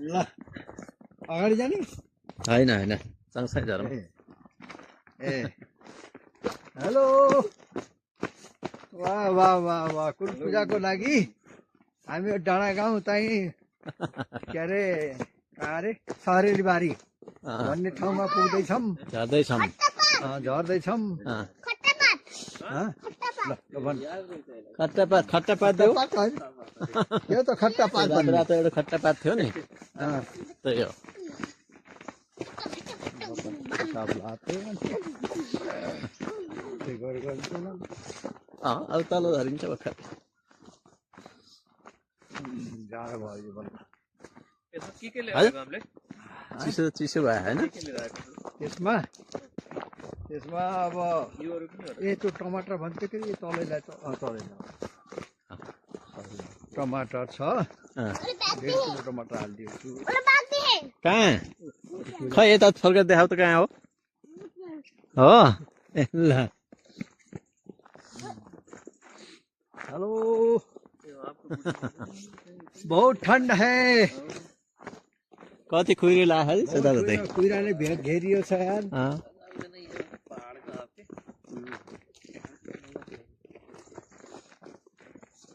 ल अगाडि जाने होइन होइन सँगसँगै झरौँ ए हेलो वाह वाह वाह वाह कुल पूजाको लागि हामी डाँडा गाउँ चाहिँ के अरे कहाँ अरे सरेलीबारी भन्ने ठाउँमा पुग्दैछौँ झर्दैछौँ झर्दैछौँ खट्टा पात देऊ यो त खट्टा पात रातो एउटा खट्टा पात थियो नि त्यही हो अब तल झरिन्छ भर्खर चिसो चिसो भयो होइन त्यसमा त्यसमा अब ए त्यो टमाटर भन्दाखेरि यो तलैलाई तलै टमाटर छ 1.5 किलो टमाटर हालिदिन्छु कहाँ खै यता फर्केर देखाउ त कहाँ हो ए ल हेलो बहुत ठंड है कति खुइरी लाग्यो कुहिराले घेरियो छ यार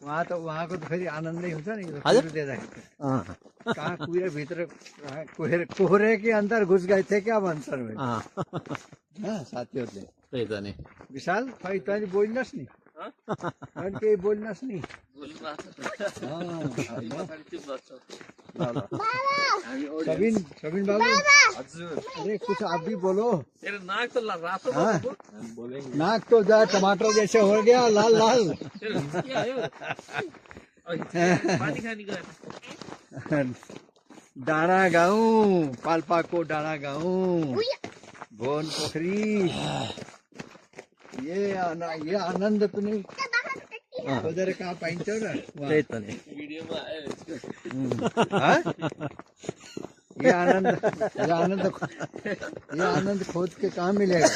वहाँको त फेरि आनन्दै हुन्छ नि कहाँ कुहिरा भित्र कोहरे के अंदर घुस गए थे क्या भन्छन् साथीहरूले त्यही त नि विशाल खै तैँले बोल्नुहोस् नि तैँले केही बोल्नुहोस् नि सबिन बाबू अरे कुछ आप भी बोलो नाक तो जा टमाटर जैसे हो गया लाल लाल डाँडा गाउँ पाल्पाको डाँडा गाउँ भुवन पोखरी ये आनन्द पनि खोजेर कहाँ पाइन्छ र त्यही त नि ये आनंद खोज के कहाँ मिलेगा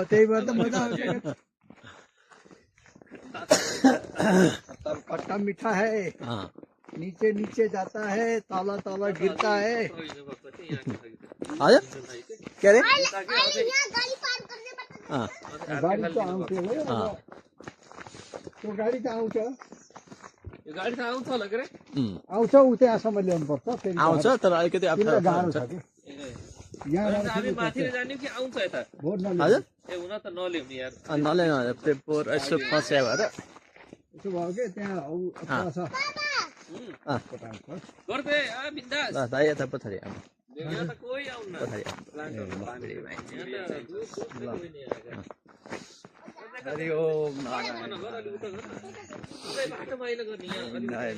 त्यही भएर त मजा आउँछ खट्टा मीठा है नीचे नीचे जाता है ताला ताला गिरता है हजुर के अरे गाडी त आउँछ त्यो गाडी त आउँछ गाडी त आउँछ होला के आउँछ उतै आसम्म ल्याउनुपर्छ आउँछ तर अलिकति अप्ठ्यारो गाह्रो छ कि हामी माथि जाने कि आउँछ यता हजुर ए हुन त नल्याउ नि यार नल्याउनु पेपर यसो फस्या भएर यसो भयो कि त्यहाँ गर्दै आ बिन्दास ल दाइ यता पछाडि यहाँ त कोही आउन्न हरि ओम नारायण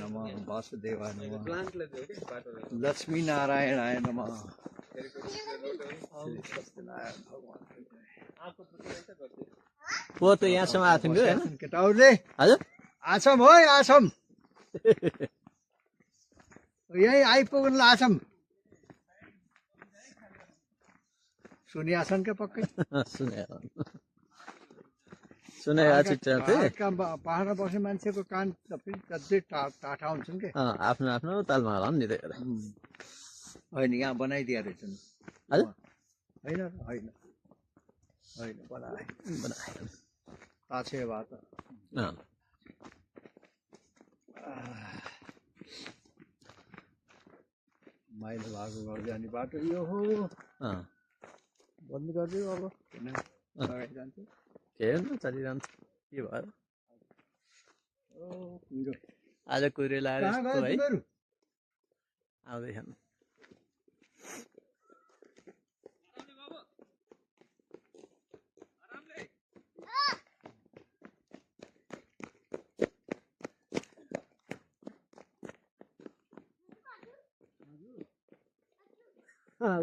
नमः वासुदेवाय नमः लक्ष्मी नारायणाय नमः पोहोर त यहाँसम्म आएको थियो होइन केटाहरूले हजुर आछम हो आछम यही आइपुग्नु आछम सुनिआछन् क्या पक्कै सुने पहाडमा बस्ने मान्छेको कान सबै टाठा हुन्छन् के आफ्नो आफ्नो तालमा होला नि त्यही होइन यहाँ बनाइदिया रहेछन् होइन होइन होइन बनाए ताछे बात माइलो भएको घर जाने बाटो यो हो बन्द गरिदियो अब जान्छ के चलिरहन्छ के भयो आज कुहिरो लगाएर यस्तो है आउँदैछन्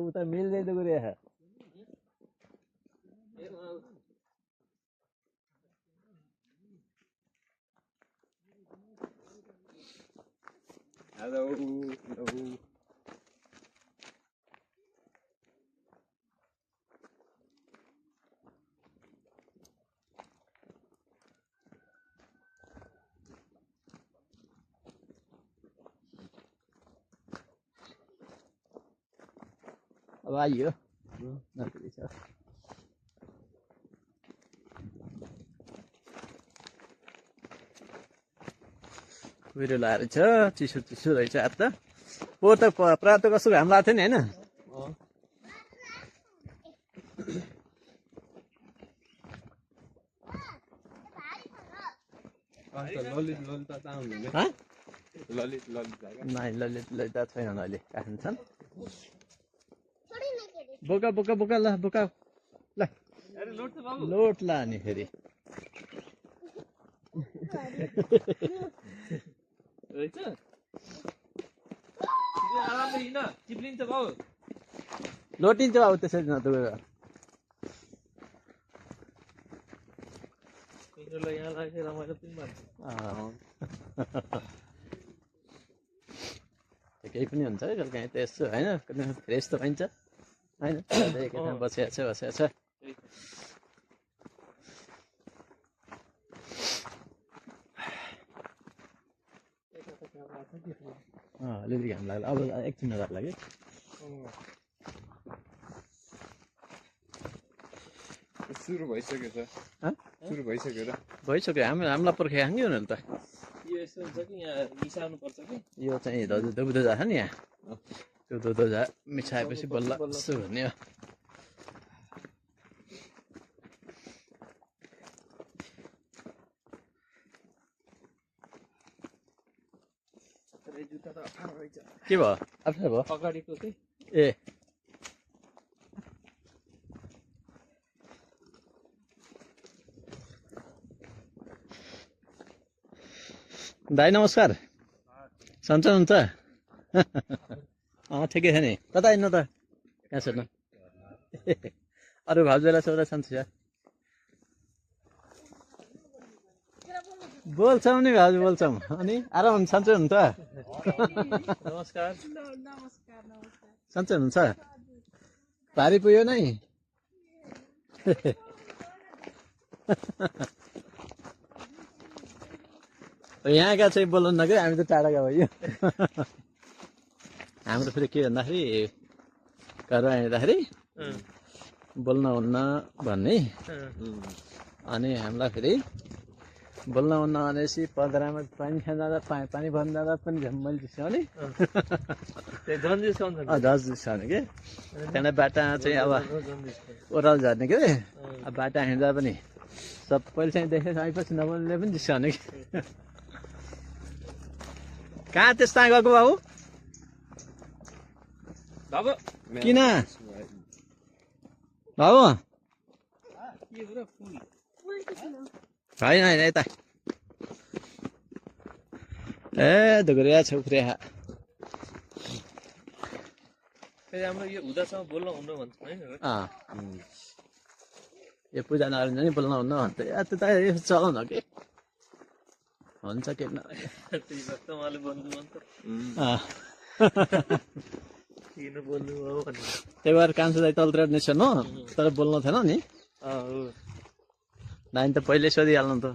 उता मिल्दै त गुरिया Hello, hello. अब आइयो नर्सरी छ कुहिरो लाएर छ चिसो चिसो रहेछ आज त पोहोर त प्रायः त कस्तो घाम लाग्थ्यो नि होइन ललित छैन अहिले काट्छन् बोका बोका बोका ल बोका ल लोट ला नि फेरि रहेछ आरामले हिँड चिप्लिन्छ बाउ लोटिन्छ अब त्यसरी नदुखेर तिनीहरूलाई यहाँ लाग्यो रमाइलो पनि भन्छ केही पनि हुन्छ है कहिले काहीँ त यस्तो होइन फ्रेस त पाइन्छ होइन एकैठाउँ बसिएको छ अलिअलि घाम लाग्ला अब एकछिन नजर लाग्यो सुरु भइसक्यो भइसक्यो हामीलाई पर्खे खाँगे नि त यो यस्तो हुन्छ कि यहाँ मिसाउनु पर्छ कि यो चाहिँ दुधो छ नि यहाँ त्यो दुधो मिसाएपछि बल्ल यसो हुने हो जुत्ता त अप्ठ्यारो रहेछ के भयो अप्ठ्यारो भयो अगाडिको चाहिँ ए दाइ नमस्कार सन्चै हुन्छ ठिकै छ नि कता हिँड्नु त कहाँ छ अरू भाउजूलाई सोधा सन्चै छ बोल्छौँ नि भाउजू बोल्छौँ अनि आराम सन्चै हुन्छ नमस्कार सन्चै हुनुहुन्छ भारी पुग्यो नै यहाँका चाहिँ बोल्नु कि हामी त टाढाका भयो हाम्रो फेरि के भन्दाखेरि घरमा हिँड्दाखेरि बोल्न हुन्न भन्ने अनि हामीलाई फेरि बोल्न हुन्न भनेपछि पधरामा पानी खान जाँदा पानी भर्न जाँदा पनि मैले जिस्काउने झन् जिस्काउँछ झन् जिस्काउने कि त्यहाँबाट बाटा चाहिँ अब ओह्रालो झर्ने के अब बाटा हिँड्दा पनि सबैले चाहिँ देखेर आएपछि नबोल्ने पनि जिस्काउने कि कहाँ त्यस्तो गएको बाबु बाबु किन बाबु के हो र फुल होइन होइन यता ए धुग्रिया छुक्रिया फेरि हाम्रो यो हुँदासम्म बोल्न हुन्न भन्छ होइन यो पूजा नगरिन्छ नि बोल्न हुन्न भन्छ त्यो त यसो चलाउन कि हुन्छ के त्यही भएर त उहाँले बोल्नु भन्छ किन बोल्नु हो भनेर त्यही भएर कान्छो दाइ तलतिर निस्कनु हो तर बोल्नु थिएन नि हो नानी त पहिल्यै सोधिहाल्नु त